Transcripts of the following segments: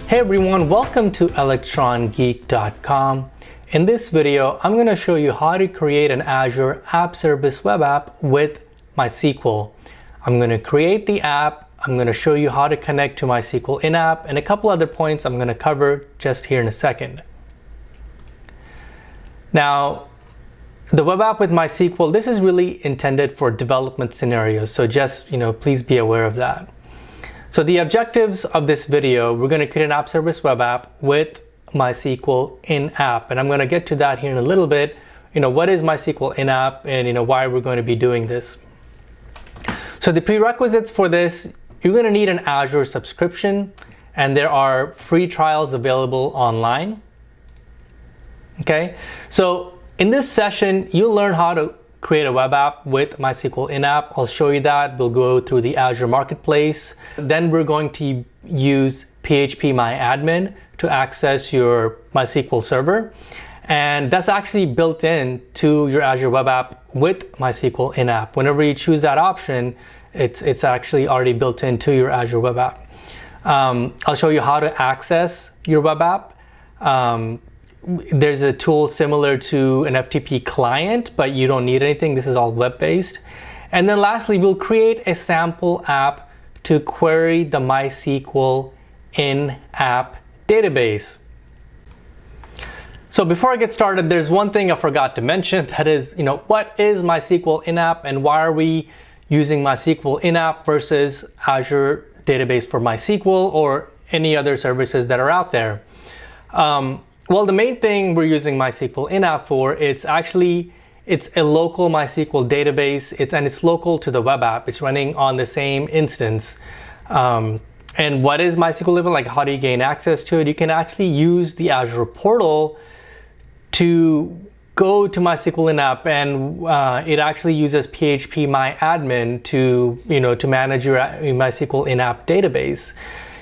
Hey everyone, welcome to electrongeek.com. In this video, I'm going to show you how to create an Azure App Service web app with MySQL. I'm going to create the app, I'm going to show you how to connect to MySQL in-app, and a couple other points I'm going to cover just here in a second. Now, the web app with MySQL, this is really intended for development scenarios, so just, please be aware of that. So the objectives of this video, we're going to create an app service web app with MySQL in-app, and I'm going to get to that here in a little bit. What is MySQL in-app and why we're going to be doing this. So the prerequisites for this, you're going to need an Azure subscription, and there are free trials available online. Okay, so in this session, you'll learn how to create a web app with MySQL in-app. I'll show you that. We'll go through the Azure Marketplace. Then we're going to use phpMyAdmin to access your MySQL server. And that's actually built in to your Azure web app with MySQL in-app. Whenever you choose that option, it's actually already built into your Azure web app. I'll show you how to access your web app. There's a tool similar to an FTP client, but you don't need anything. This is all web-based. And then lastly, we'll create a sample app to query the MySQL in-app database. So before I get started, there's one thing I forgot to mention. That is, what is MySQL in-app and why are we using MySQL in-app versus Azure database for MySQL or any other services that are out there? Well, the main thing we're using MySQL in-app for, it's a local MySQL database, and it's local to the web app. It's running on the same instance. And what is MySQL in-app? Like, how do you gain access to it? You can actually use the Azure portal to go to MySQL in-app, and it actually uses phpMyAdmin to manage your MySQL in-app database.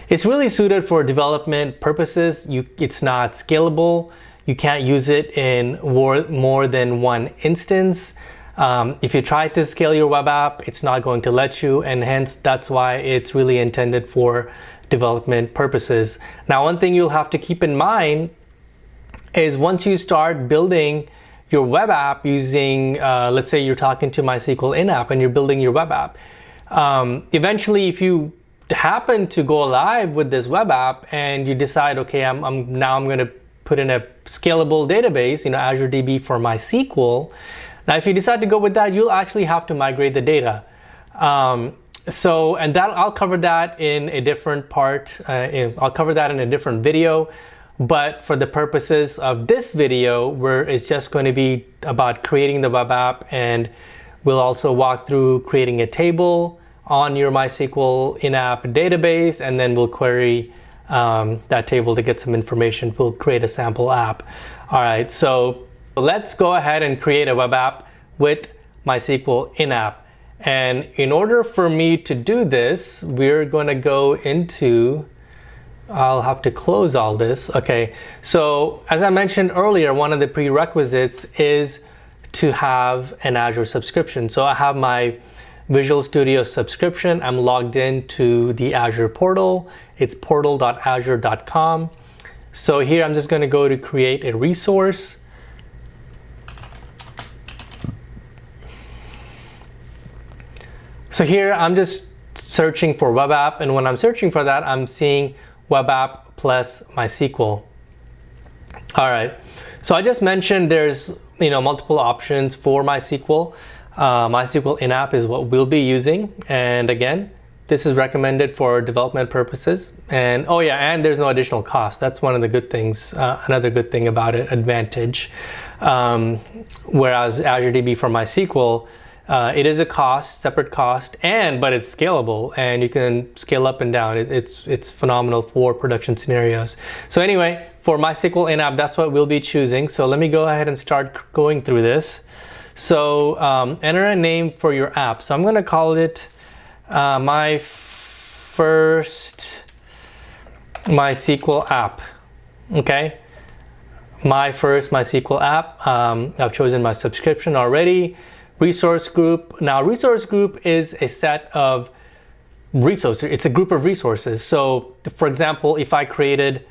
It's really suited for development purposes. It's not scalable. You can't use it in more than one instance. If you try to scale your web app, it's not going to let you, and hence that's why it's really intended for development purposes. Now, one thing you'll have to keep in mind is once you start building your web app using, let's say you're talking to MySQL in-app and you're building your web app, eventually if you happen to go live with this web app and you decide, okay, I'm going to put in a scalable database, Azure DB for MySQL. Now, if you decide to go with that, you'll actually have to migrate the data. I'll cover that in a different part. I'll cover that in a different video. But for the purposes of this video, where it's just going to be about creating the web app, and we'll also walk through creating a table on your MySQL in-app database, and then we'll query that table to get some information. We'll create a sample app. All right, so let's go ahead and create a web app with MySQL in-app. And in order for me to do this, we're going to go into, I'll have to close all this. Okay, so as I mentioned earlier, one of the prerequisites is to have an Azure subscription. So I have my Visual Studio subscription. I'm logged into the Azure portal. It's portal.azure.com. So here I'm just going to go to create a resource. So here I'm just searching for web app, and when I'm searching for that, I'm seeing web app plus MySQL. All right, so I just mentioned there's multiple options for MySQL. MySQL in-app is what we'll be using, and again, this is recommended for development purposes. And and there's no additional cost. That's one of the good things, another good thing about it, advantage. Whereas Azure DB for MySQL, it is a separate cost, but it's scalable, and you can scale up and down. It's phenomenal for production scenarios. So anyway, for MySQL in-app, that's what we'll be choosing. So let me go ahead and start going through this. So enter a name for your app. So I'm going to call it my first MySQL app. Okay, my first MySQL app. I've chosen my subscription already. Resource group. Now, resource group is a set of resources. It's a group of resources. So for example, if I created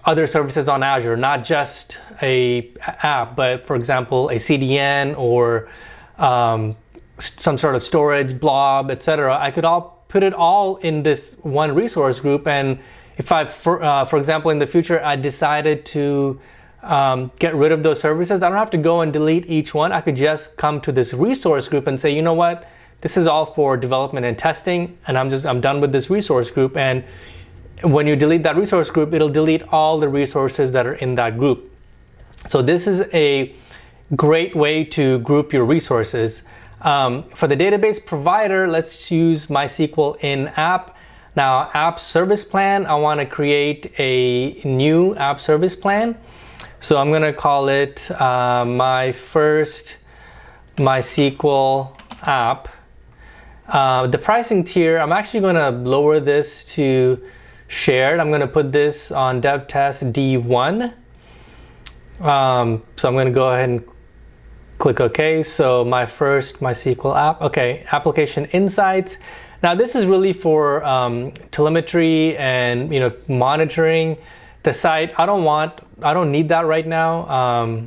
other services on Azure, not just a app, but for example, a CDN or some sort of storage blob, etc., I could put it all in this one resource group. And if I, for example, in the future, I decided to get rid of those services, I don't have to go and delete each one. I could just come to this resource group and say, you know what, this is all for development and testing, and I'm done with this resource group. And when you delete that resource group, it'll delete all the resources that are in that group. So this is a great way to group your resources. For the database provider, let's use MySQL in app. Now, app service plan, I want to create a new app service plan. So I'm going to call it my first MySQL app. The pricing tier, I'm actually going to lower this to shared. I'm going to put this on dev test D1. So I'm going to go ahead and click OK. So my first MySQL app. Okay, application insights. Now this is really for telemetry and monitoring the site. I don't need that right now.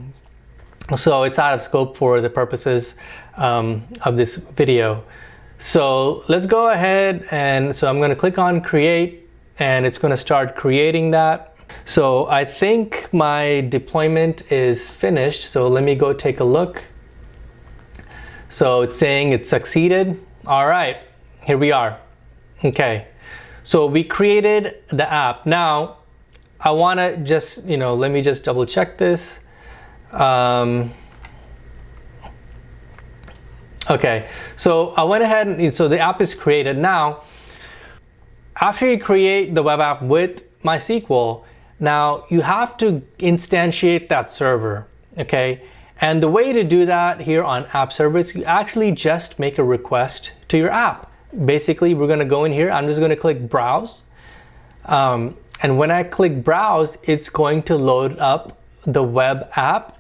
So it's out of scope for the purposes of this video. So let's go ahead, and so I'm going to click on create, and it's going to start creating that. So I think my deployment is finished. So let me go take a look. So it's saying it succeeded. All right, here we are. Okay, so we created the app. Now I want to just, let me just double check this. Okay, so I went ahead and so the app is created. Now, after you create the web app with MySQL, now you have to instantiate that server, okay? And the way to do that here on App Service, you actually just make a request to your app. Basically, we're gonna go in here, I'm just gonna click Browse. And when I click Browse, it's going to load up the web app.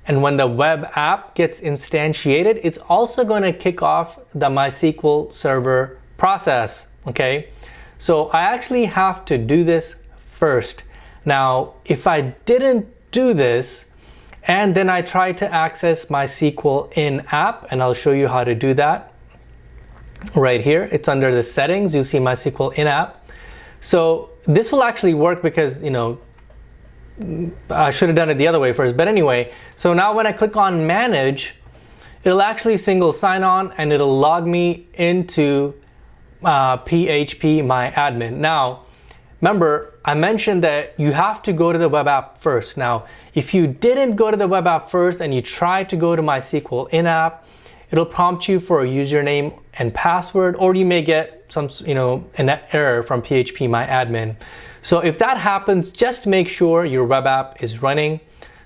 And when the web app gets instantiated, it's also going to kick off the MySQL server process, okay? So I actually have to do this first. Now, if I didn't do this, and then I try to access MySQL in app, and I'll show you how to do that right here. It's under the settings, you see MySQL in app. So this will actually work because, I should have done it the other way first, but anyway, so now when I click on manage, it'll actually single sign on and it'll log me into phpMyAdmin. Now, remember, I mentioned that you have to go to the web app first. Now, if you didn't go to the web app first and you try to go to MySQL in app, it'll prompt you for a username and password, or you may get some, an error from phpMyAdmin. So if that happens, just make sure your web app is running.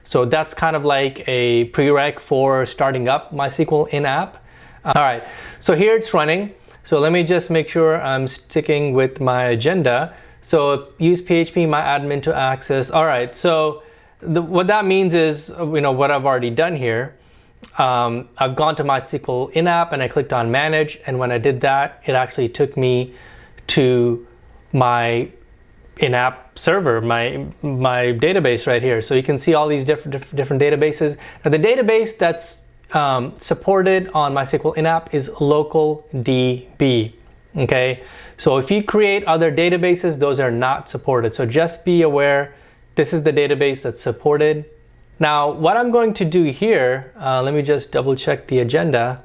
So that's kind of like a prereq for starting up MySQL in app. All right, so here it's running. So let me just make sure I'm sticking with my agenda. So use phpMyAdmin to access. All right, so what that means is, what I've already done here. I've gone to MySQL in app and I clicked on manage. And when I did that, it actually took me to my in-app server, my database right here. So you can see all these different databases. Now the database that's supported on MySQL in-app is LocalDB, okay? So if you create other databases, those are not supported. So just be aware, this is the database that's supported. Now what I'm going to do here, let me just double check the agenda.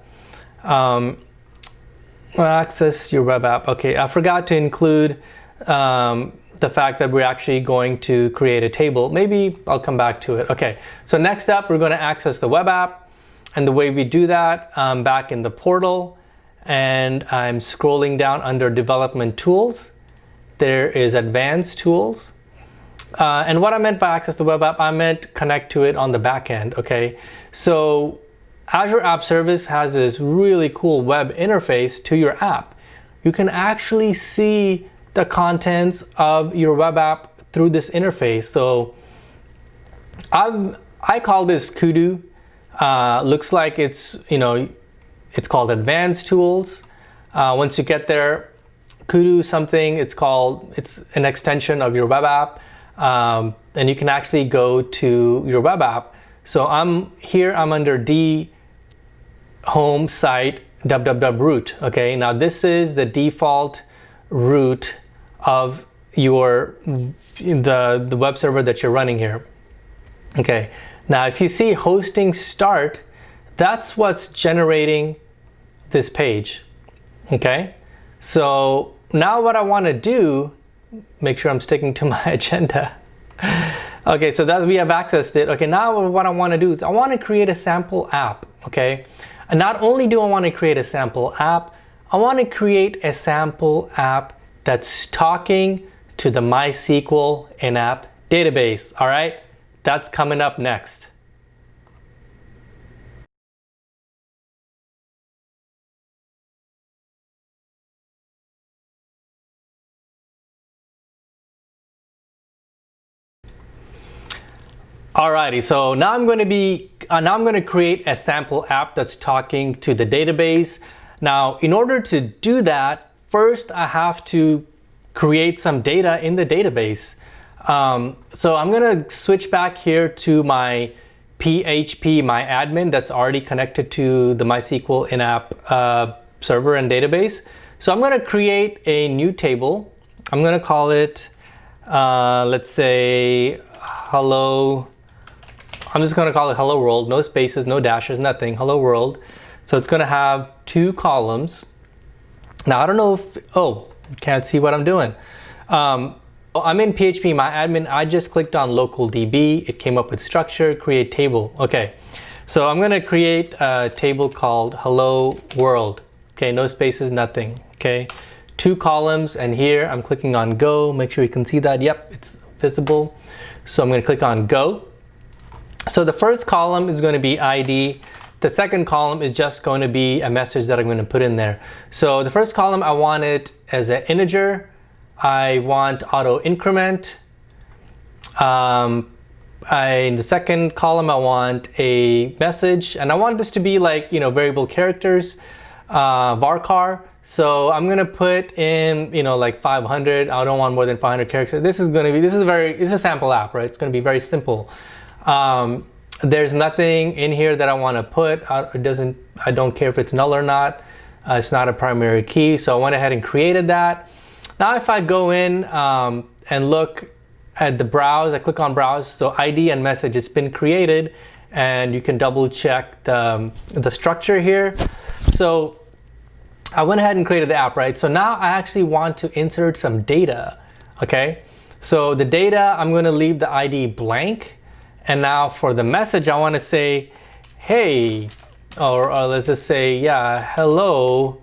Access your web app. Okay, I forgot to include the fact that we're actually going to create a table. Maybe I'll come back to it. Okay, so next up, we're going to access the web app. And the way we do that, back in the portal, and I'm scrolling down under development tools. There is advanced tools. And what I meant by access the web app, I meant connect to it on the back end, okay? So Azure App Service has this really cool web interface to your app. You can actually see the contents of your web app through this interface. So I call this Kudu. Looks like it's, it's called advanced tools. Once you get there, Kudu something, it's an extension of your web app, and you can actually go to your web app. So I'm under D home site www root. Okay, now this is the default root of the web server that you're running here. Okay, now if you see hosting start, that's what's generating this page. Okay, so now what I want to do, make sure I'm sticking to my agenda. Okay, so that we have accessed it. Okay, now what I want to do is I want to create a sample app. Okay, and not only do I want to create a sample app, I want to create a sample app that's talking to the MySQL in-app database. All right, that's coming up next. Alrighty, so now I'm going to create a sample app that's talking to the database. Now, in order to do that, first I have to create some data in the database. So I'm going to switch back here to my phpMyAdmin that's already connected to the MySQL in-app server and database. So I'm going to create a new table. I'm going to call it, let's say, hello. I'm just going to call it hello world, no spaces, no dashes, nothing, hello world. So it's going to have 2 columns. Now I don't know if, oh, you can't see what I'm doing. I'm in phpMyAdmin. I just clicked on local DB. It came up with structure, create table. Okay, so I'm going to create a table called hello world. Okay, no spaces, nothing. Okay, 2 columns, and here I'm clicking on go. Make sure you can see that. Yep, it's visible. So I'm going to click on go. So the first column is going to be ID. The second column is just going to be a message that I'm going to put in there. So the first column, I want it as an integer. I want auto increment. In the second column, I want a message, and I want this to be like, variable characters, varchar. So I'm going to put in, like 500. I don't want more than 500 characters. This is a sample app, right? It's going to be very simple. There's nothing in here that I want to put. I don't care if it's null or not. It's not a primary key. So I went ahead and created that. Now if I go in and look at the browse, I click on browse. So ID and message, it's been created, and you can double check the structure here. So I went ahead and created the app, right? So now I actually want to insert some data. Okay, so the data, I'm going to leave the ID blank. And now for the message, I want to say, hey, or let's just say, yeah, hello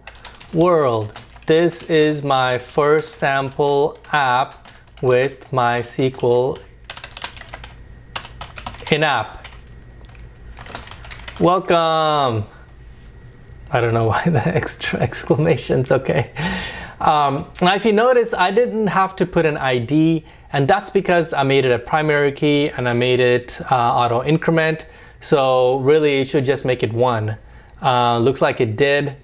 world. This is my first sample app with MySQL in-app. Welcome. I don't know why the extra exclamations, okay. Now if you notice, I didn't have to put an ID, and that's because I made it a primary key and I made it auto increment. So really it should just make it 1. Looks like it did.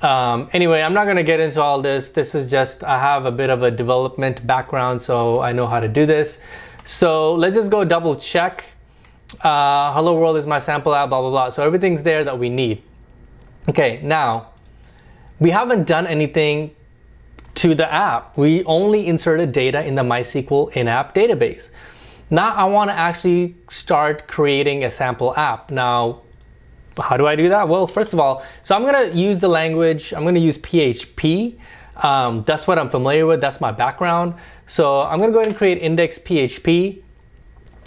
Anyway, I'm not going to get into all this. This is just, I have a bit of a development background, so I know how to do this. So let's just go double check. Hello world is my sample app, blah, blah, blah. So everything's there that we need. Okay, now we haven't done anything to the app. We only inserted data in the MySQL in-app database. Now I want to actually start creating a sample app. Now, how do I do that? Well, first of all, so I'm going to use the language, I'm going to use PHP. That's what I'm familiar with. That's my background. So I'm going to go ahead and create index PHP.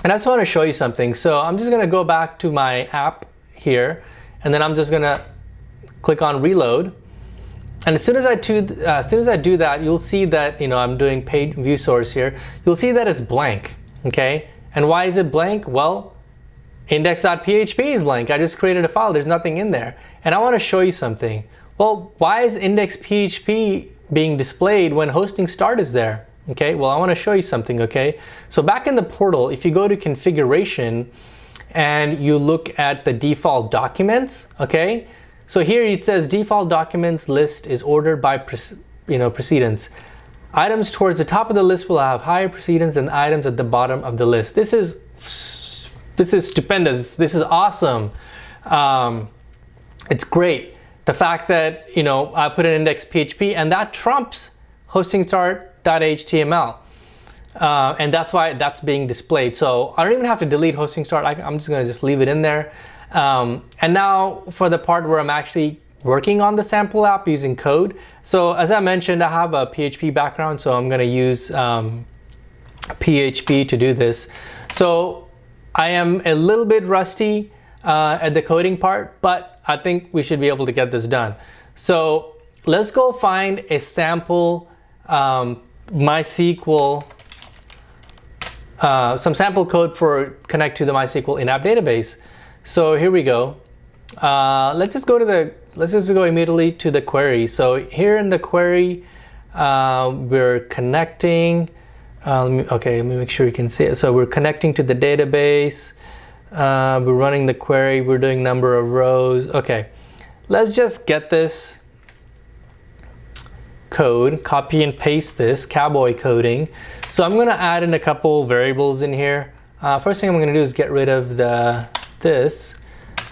And I just want to show you something. So I'm just going to go back to my app here, and then I'm just going to click on reload. And as soon as I do that, you'll see that, I'm doing page view source here. You'll see that it's blank, okay? And why is it blank? Well, index.php is blank. I just created a file. There's nothing in there. And I want to show you something. Well, why is index.php being displayed when hosting start is there? Okay, well, I want to show you something, okay? So back in the portal, if you go to configuration and you look at the default documents, okay? So here it says default documents list is ordered by precedence. Items towards the top of the list will have higher precedence than items at the bottom of the list. This is stupendous. This is awesome. It's great. The fact that I put an index PHP and that trumps hosting start.html. And that's why that's being displayed. So I don't even have to delete hosting start. I'm just going to just leave it in there. And now for the part where I'm actually working on the sample app using code. So as I mentioned, I have a PHP background, so I'm going to use PHP to do this. So I am a little bit rusty at the coding part, but I think we should be able to get this done. So let's go find a sample MySQL, some sample code for connect to the MySQL in-app database. So here we go. Let's just go immediately to the query. So here in the query, we're connecting. Let me make sure you can see it. So we're connecting to the database. We're running the query. We're doing number of rows. Okay, let's just get this code, copy and paste this, cowboy coding. So I'm going to add in a couple variables in here. First thing I'm going to do is get rid of this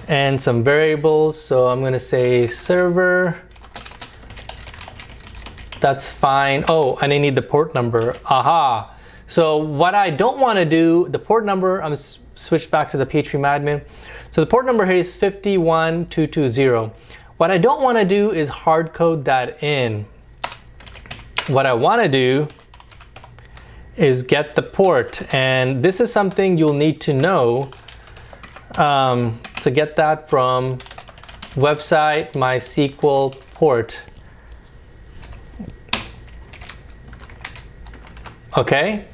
and some variables. So I'm going to say server. That's fine. Oh, and I need the port number. Aha. So what I don't want to do, the port number, I'm switched back to the phpMyAdmin. So the port number here is 51220. What I don't want to do is hard code that in. What I want to do is get the port, and this is something you'll need to know. So get that from website MySQL port. Okay,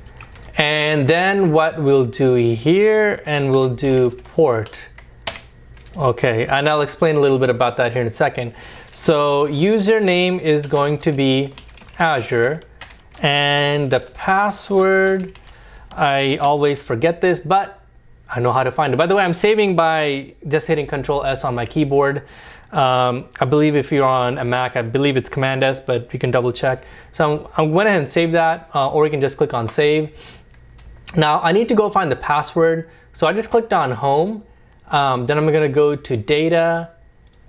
and then what we'll do here, and we'll do port. Okay, and I'll explain a little bit about that here in a second. So username is going to be Azure, and the password, I always forget this, but I know how to find it. By the way, I'm saving by just hitting Control S on my keyboard. I believe if you're on a Mac, I believe it's Command S, but you can double check. So I went ahead and saved that, or you can just click on save. Now I need to go find the password. So I just clicked on home. Then I'm gonna go to data,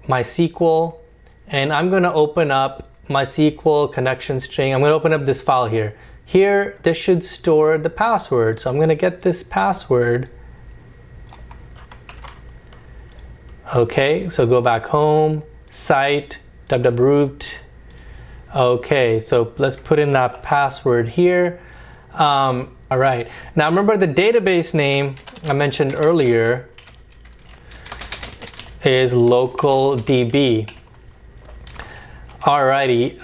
MySQL, and I'm gonna open up MySQL connection string. I'm gonna open up this file here. Here, this should store the password. So I'm gonna get this password. Okay, so go back home, site, www-root. Okay, so let's put in that password here. All right, now remember the database name I mentioned earlier is local DB. Alrighty,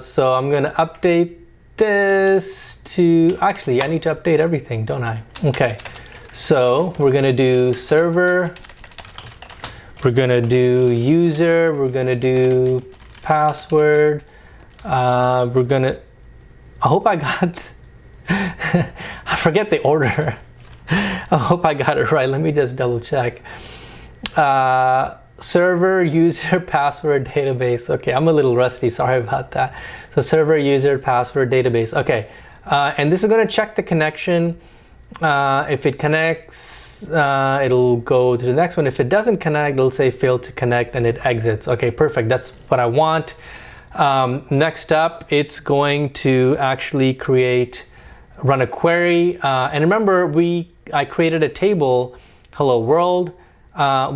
so I'm gonna update this to, actually I need to update everything, don't I? Okay, so we're gonna do server, we're gonna do user, we're gonna do password, we're gonna, I hope I got, I forget the order. I hope I got it right, let me just double check. Server, user, password, database. Okay, I'm a little rusty, sorry about that. So server, user, password, database. Okay, and this is gonna check the connection. If it connects, it'll go to the next one. If it doesn't connect, it'll say failed to connect and it exits. Okay, perfect, that's what I want. Next up, it's going to actually run a query. And remember, I created a table, hello world.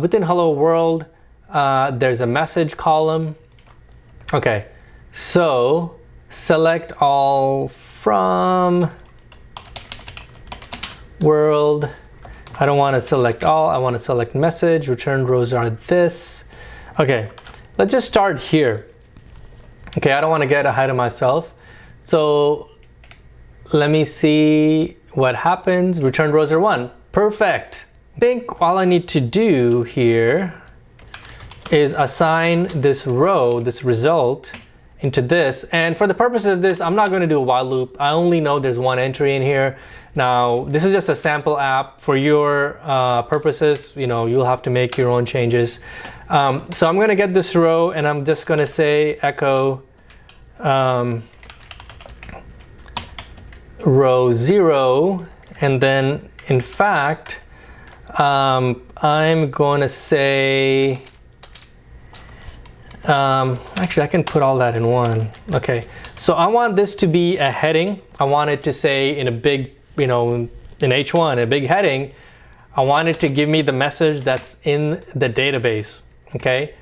Within hello world, there's a message column. Okay, so select all from world. I don't want to select all, I want to select message. Return rows are this. Okay, let's just start here. Okay, I don't want to get ahead of myself. So let me see what happens. Return rows are 1. Perfect. I think all I need to do here is assign this row, this result, into this. And for the purpose of this, I'm not going to do a while loop. I only know there's one entry in here. Now, this is just a sample app. For your purposes, you'll have to make your own changes. So I'm going to get this row, and I'm just going to say echo row 0, and then in fact I'm going to say actually I can put all that in one. Okay, so I want this to be a heading. I want it to say in a big, in H1, a big heading, I want it to give me the message that's in the database. Okay,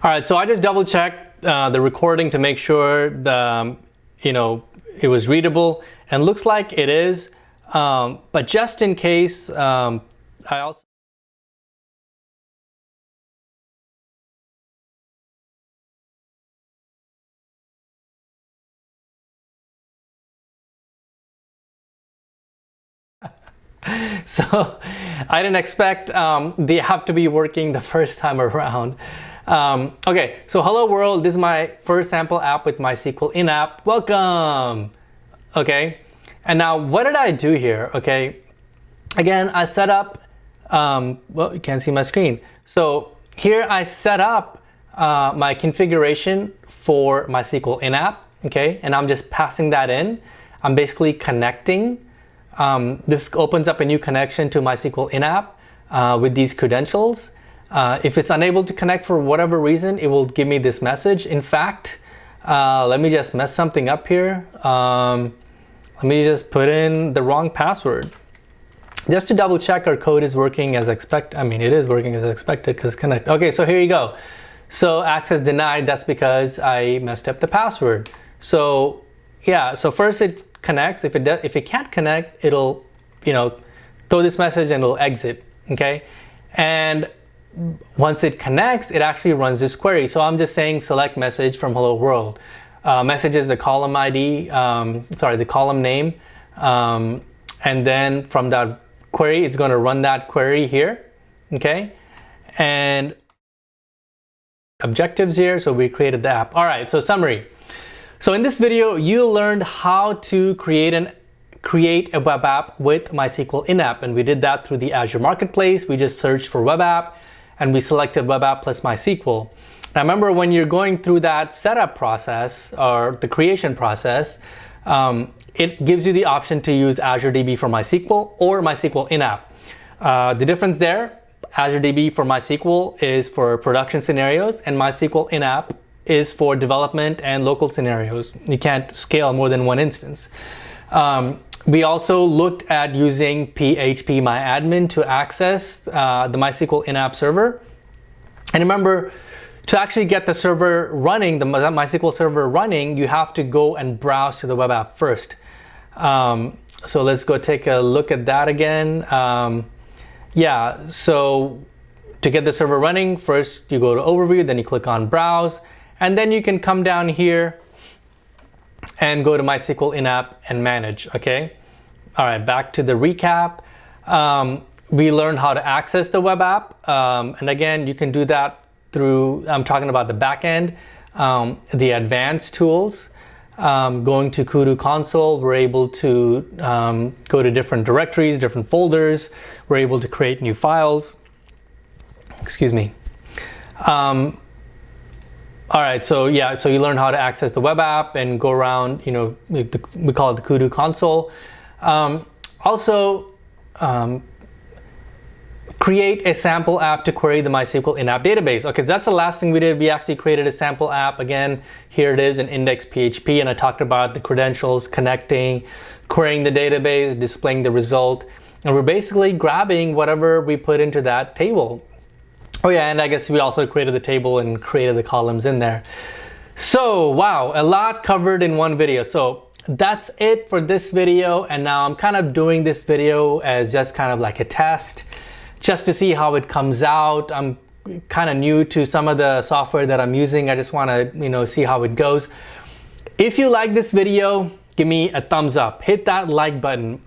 all right, so I just double checked the recording to make sure the it was readable, and looks like it is, but just in case, I also so I didn't expect the app to be working the first time around. Okay, so hello world, this is my first sample app with MySQL in-app. Welcome. Okay, and now what did I do here? Okay, again, I set up, well, you can't see my screen. So here I set up my configuration for MySQL in-app. Okay, and I'm just passing that in. I'm basically connecting. This opens up a new connection to MySQL in-app with these credentials. If it's unable to connect for whatever reason, it will give me this message. In fact, let me just mess something up here. Let me just put in the wrong password. Just to double check our code is working as expected. I mean, it is working as expected because connect. Okay, so here you go. So access denied, that's because I messed up the password. So yeah, so first it connects. If it can't connect, it'll throw this message and it'll exit. Okay, and once it connects, it actually runs this query. So I'm just saying select message from hello world. Message is the column ID, the column name, and then from that query it's going to run that query here. Okay, and objectives here, so we created the app. All right, so summary. So in this video, you learned how to create a web app with MySQL in-app, and we did that through the Azure Marketplace. We just searched for web app, and we selected web app plus MySQL. Now remember, when you're going through that setup process or the creation process, it gives you the option to use Azure DB for MySQL or MySQL in-app. The difference there, Azure DB for MySQL is for production scenarios, and MySQL in-app is for development and local scenarios. You can't scale more than one instance. We also looked at using phpMyAdmin to access the MySQL in-app server. And remember, to actually get the server running, the MySQL server running, you have to go and browse to the web app first. So let's go take a look at that again. Yeah, so to get the server running, first you go to overview, then you click on browse, and then you can come down here and go to MySQL in-app and manage. Okay, all right, back to the recap. We learned how to access the web app, and again, you can do that through, I'm talking about the back end, the advanced tools. Going to Kudu console, we're able to go to different directories, different folders. We're able to create new files. Excuse me. All right, so yeah, so you learn how to access the web app and go around, we call it the Kudu console. Also, create a sample app to query the MySQL in-app database. Okay, so that's the last thing we did. We actually created a sample app. Again, here it is in index.php, and I talked about the credentials, connecting, querying the database, displaying the result, and we're basically grabbing whatever we put into that table. Oh yeah, and I guess we also created the table and created the columns in there. So wow, a lot covered in one video. So that's it for this video, and now I'm kind of doing this video as just kind of like a test, just to see how it comes out. I'm kind of new to some of the software that I'm using. I just want to see how it goes. If you like this video, give me a thumbs up, hit that like button.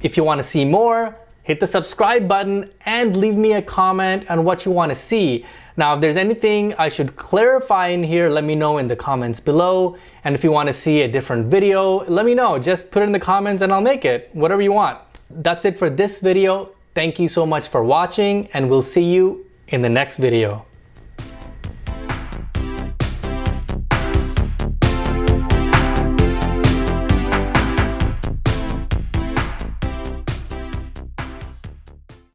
If you want to see more, hit the subscribe button and leave me a comment on what you want to see. Now, if there's anything I should clarify in here, let me know in the comments below. And if you want to see a different video, let me know. Just put it in the comments and I'll make it, whatever you want. That's it for this video. Thank you so much for watching, and we'll see you in the next video.